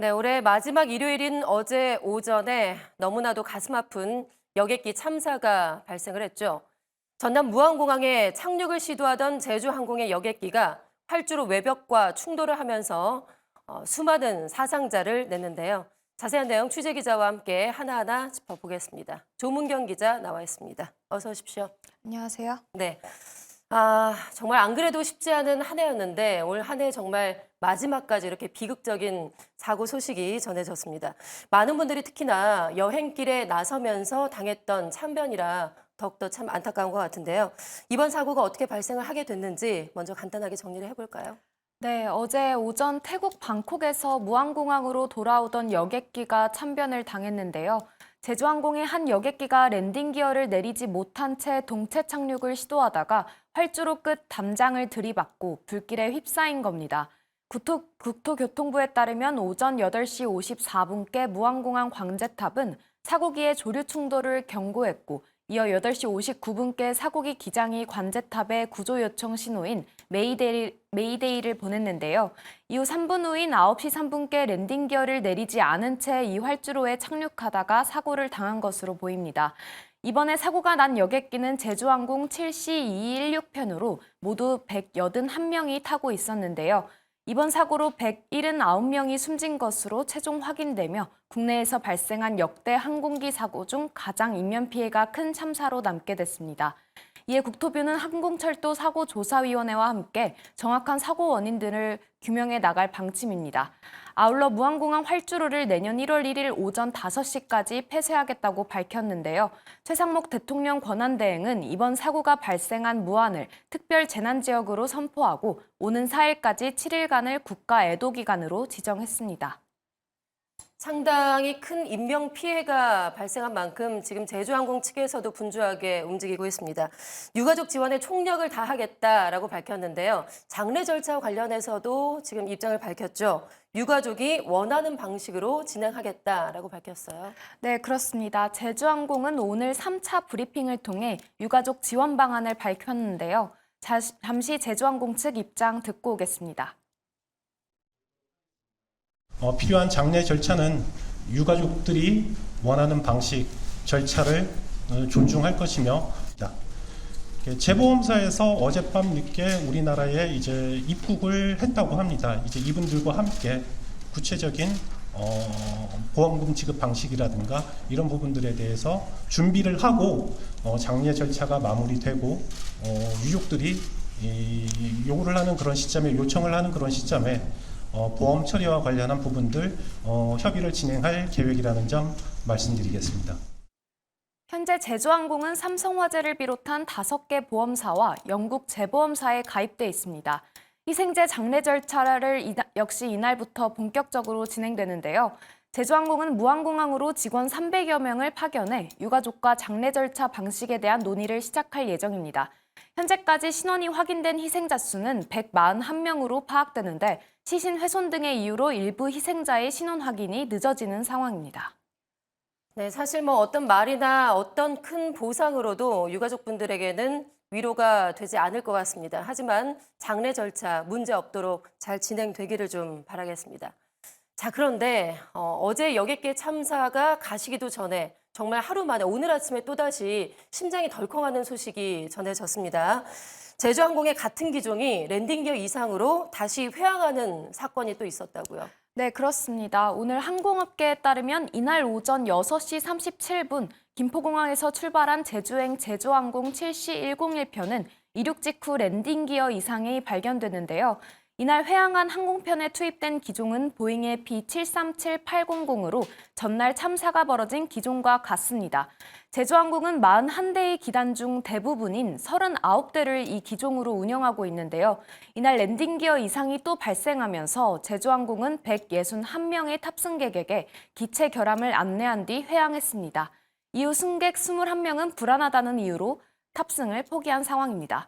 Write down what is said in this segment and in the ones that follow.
네, 올해 마지막 일요일인 어제 오전에 너무나도 가슴 아픈 여객기 참사가 발생을 했죠. 전남 무안공항에 착륙을 시도하던 제주항공의 여객기가 활주로 외벽과 충돌을 하면서 수많은 사상자를 냈는데요. 자세한 내용 취재 기자와 함께 하나하나 짚어보겠습니다. 조문경 기자 나와 있습니다. 어서 오십시오. 안녕하세요. 네. 정말 안 그래도 쉽지 않은 한 해였는데 올 한 해 정말 마지막까지 이렇게 비극적인 사고 소식이 전해졌습니다. 많은 분들이 특히나 여행길에 나서면서 당했던 참변이라 더욱더 참 안타까운 것 같은데요. 이번 사고가 어떻게 발생을 하게 됐는지 먼저 간단하게 정리를 해볼까요? 네, 어제 오전 태국 방콕에서 무안공항으로 돌아오던 여객기가 참변을 당했는데요. 제주항공의 한 여객기가 랜딩 기어를 내리지 못한 채 동체 착륙을 시도하다가 활주로 끝 담장을 들이받고 불길에 휩싸인 겁니다. 국토교통부에 따르면 오전 8시 54분께 무안공항 광제탑은 사고기의 조류 충돌을 경고했고 이어 8시 59분께 사고기 기장이 관제탑에 구조 요청 신호인 메이데이를 보냈는데요. 이후 3분 후인 9시 3분께 랜딩 기어를 내리지 않은 채 이 활주로에 착륙하다가 사고를 당한 것으로 보입니다. 이번에 사고가 난 여객기는 제주항공 7C216편으로 모두 181명이 타고 있었는데요. 이번 사고로 179명이 숨진 것으로 최종 확인되며 국내에서 발생한 역대 항공기 사고 중 가장 인명피해가 큰 참사로 남게 됐습니다. 이에 국토부는 항공철도사고조사위원회와 함께 정확한 사고 원인들을 규명해 나갈 방침입니다. 아울러 무안공항 활주로를 내년 1월 1일 오전 5시까지 폐쇄하겠다고 밝혔는데요. 최상목 대통령 권한대행은 이번 사고가 발생한 무안을 특별 재난지역으로 선포하고 오는 4일까지 7일간을 국가 애도기간으로 지정했습니다. 상당히 큰 인명 피해가 발생한 만큼 지금 제주항공 측에서도 분주하게 움직이고 있습니다. 유가족 지원에 총력을 다하겠다라고 밝혔는데요. 장례 절차와 관련해서도 지금 입장을 밝혔죠. 유가족이 원하는 방식으로 진행하겠다라고 밝혔어요. 네, 그렇습니다. 제주항공은 오늘 3차 브리핑을 통해 유가족 지원 방안을 밝혔는데요. 잠시 제주항공 측 입장 듣고 오겠습니다. 필요한 장례 절차는 유가족들이 원하는 방식, 절차를 존중할 것이며, 재보험사에서 어젯밤 늦게 우리나라에 이제 입국을 했다고 합니다. 이제 이분들과 함께 구체적인 보험금 지급 방식이라든가 이런 부분들에 대해서 준비를 하고 장례 절차가 마무리되고 유족들이 요구를 하는 그런 시점에 요청을 하는 그런 시점에 보험 처리와 관련한 부분들 협의를 진행할 계획이라는 점 말씀드리겠습니다. 현재 제주항공은 삼성화재를 비롯한 5개 보험사와 영국 재보험사에 가입돼 있습니다. 희생자 장례 절차를 역시 이날부터 본격적으로 진행되는데요. 제주항공은 무안공항으로 직원 300여 명을 파견해 유가족과 장례 절차 방식에 대한 논의를 시작할 예정입니다. 현재까지 신원이 확인된 희생자 수는 141명으로 파악되는데 시신 훼손 등의 이유로 일부 희생자의 신원 확인이 늦어지는 상황입니다. 네, 사실 어떤 말이나 어떤 큰 보상으로도 유가족분들에게는 위로가 되지 않을 것 같습니다. 하지만 장례 절차 문제 없도록 잘 진행되기를 좀 바라겠습니다. 자, 그런데 어제 여객기 참사가 가시기도 전에 정말 하루 만에 오늘 아침에 또다시 심장이 덜컹하는 소식이 전해졌습니다. 제주항공의 같은 기종이 랜딩 기어 이상으로 다시 회항하는 사건이 또 있었다고요. 네, 그렇습니다. 오늘 항공업계에 따르면 이날 오전 6시 37분 김포공항에서 출발한 제주행 제주항공 7C101편은 이륙 직후 랜딩 기어 이상이 발견됐는데요. 이날 회항한 항공편에 투입된 기종은 보잉의 B737800으로 전날 참사가 벌어진 기종과 같습니다. 제주항공은 41대의 기단 중 대부분인 39대를 이 기종으로 운영하고 있는데요. 이날 랜딩 기어 이상이 또 발생하면서 제주항공은 161명의 탑승객에게 기체 결함을 안내한 뒤 회항했습니다. 이후 승객 21명은 불안하다는 이유로 탑승을 포기한 상황입니다.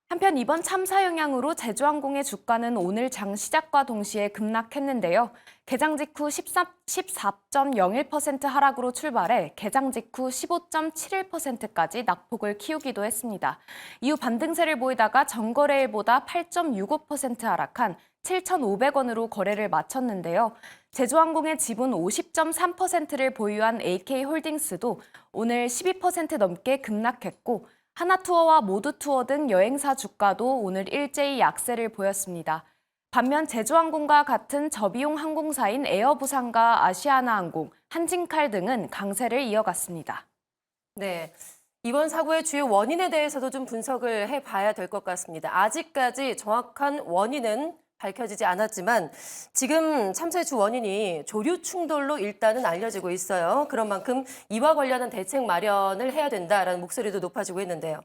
한편 이번 참사 영향으로 제주항공의 주가는 오늘 장 시작과 동시에 급락했는데요. 개장 직후 14.01% 하락으로 출발해 개장 직후 15.71%까지 낙폭을 키우기도 했습니다. 이후 반등세를 보이다가 전거래일보다 8.65% 하락한 7,500원으로 거래를 마쳤는데요. 제주항공의 지분 50.3%를 보유한 AK홀딩스도 오늘 12% 넘게 급락했고 하나투어와 모두투어 등 여행사 주가도 오늘 일제히 약세를 보였습니다. 반면 제주항공과 같은 저비용 항공사인 에어부산과 아시아나항공, 한진칼 등은 강세를 이어갔습니다. 네. 이번 사고의 주요 원인에 대해서도 좀 분석을 해봐야 될 것 같습니다. 아직까지 정확한 원인은 밝혀지지 않았지만 지금 참사의 주 원인이 조류 충돌로 일단은 알려지고 있어요. 그런 만큼 이와 관련한 대책 마련을 해야 된다라는 목소리도 높아지고 있는데요.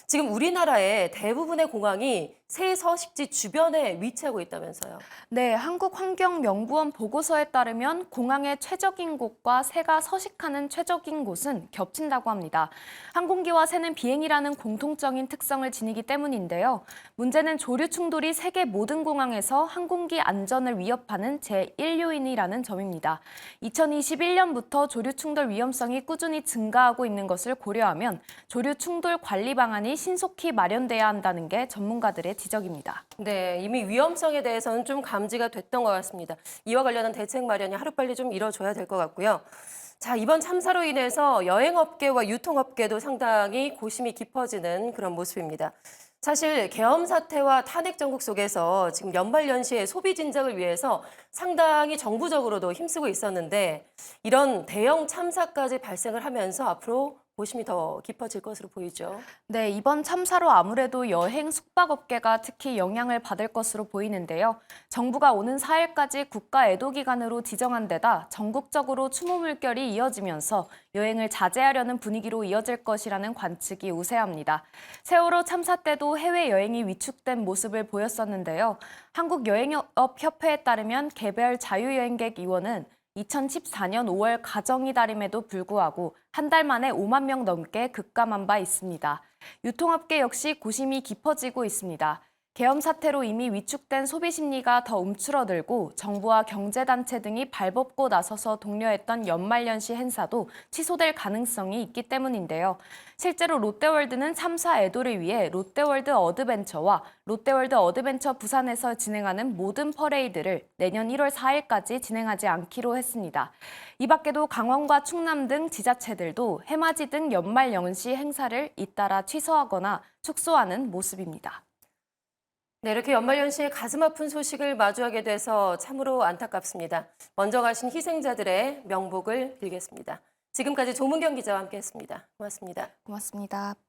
지금 우리나라의 대부분의 공항이 새 서식지 주변에 위치하고 있다면서요. 네, 한국환경연구원 보고서에 따르면 공항의 최적인 곳과 새가 서식하는 최적인 곳은 겹친다고 합니다. 항공기와 새는 비행이라는 공통적인 특성을 지니기 때문인데요. 문제는 조류 충돌이 세계 모든 공항에서 항공기 안전을 위협하는 제1요인이라는 점입니다. 2021년부터 조류 충돌 위험성이 꾸준히 증가하고 있는 것을 고려하면 조류 충돌 관리 방안이 신속히 마련돼야 한다는 게 전문가들의 지적입니다. 네, 이미 위험성에 대해서는 좀 감지가 됐던 것 같습니다. 이와 관련한 대책 마련이 하루빨리 좀 이뤄져야 될 것 같고요. 자, 이번 참사로 인해서 여행업계와 유통업계도 상당히 고심이 깊어지는 그런 모습입니다. 사실 계엄 사태와 탄핵 정국 속에서 지금 연말연시에 소비 진작을 위해서 상당히 정부적으로도 힘쓰고 있었는데 이런 대형 참사까지 발생을 하면서 앞으로 고심이 더 깊어질 것으로 보이죠. 네, 이번 참사로 아무래도 여행 숙박업계가 특히 영향을 받을 것으로 보이는데요. 정부가 오는 4일까지 국가 애도기간으로 지정한 데다 전국적으로 추모 물결이 이어지면서 여행을 자제하려는 분위기로 이어질 것이라는 관측이 우세합니다. 세월호 참사 때도 해외여행이 위축된 모습을 보였었는데요. 한국여행업협회에 따르면 개별 자유여행객 의원은 2014년 5월 가정이달임에도 불구하고 한 달 만에 5만 명 넘게 급감한 바 있습니다. 유통업계 역시 고심이 깊어지고 있습니다. 계엄 사태로 이미 위축된 소비 심리가 더 움츠러들고 정부와 경제단체 등이 발벗고 나서서 독려했던 연말연시 행사도 취소될 가능성이 있기 때문인데요. 실제로 롯데월드는 참사 애도를 위해 롯데월드 어드벤처와 롯데월드 어드벤처 부산에서 진행하는 모든 퍼레이드를 내년 1월 4일까지 진행하지 않기로 했습니다. 이 밖에도 강원과 충남 등 지자체들도 해맞이 등 연말연시 행사를 잇따라 취소하거나 축소하는 모습입니다. 네, 이렇게 연말연시에 가슴 아픈 소식을 마주하게 돼서 참으로 안타깝습니다. 먼저 가신 희생자들의 명복을 빌겠습니다. 지금까지 조문경 기자와 함께했습니다. 고맙습니다. 고맙습니다.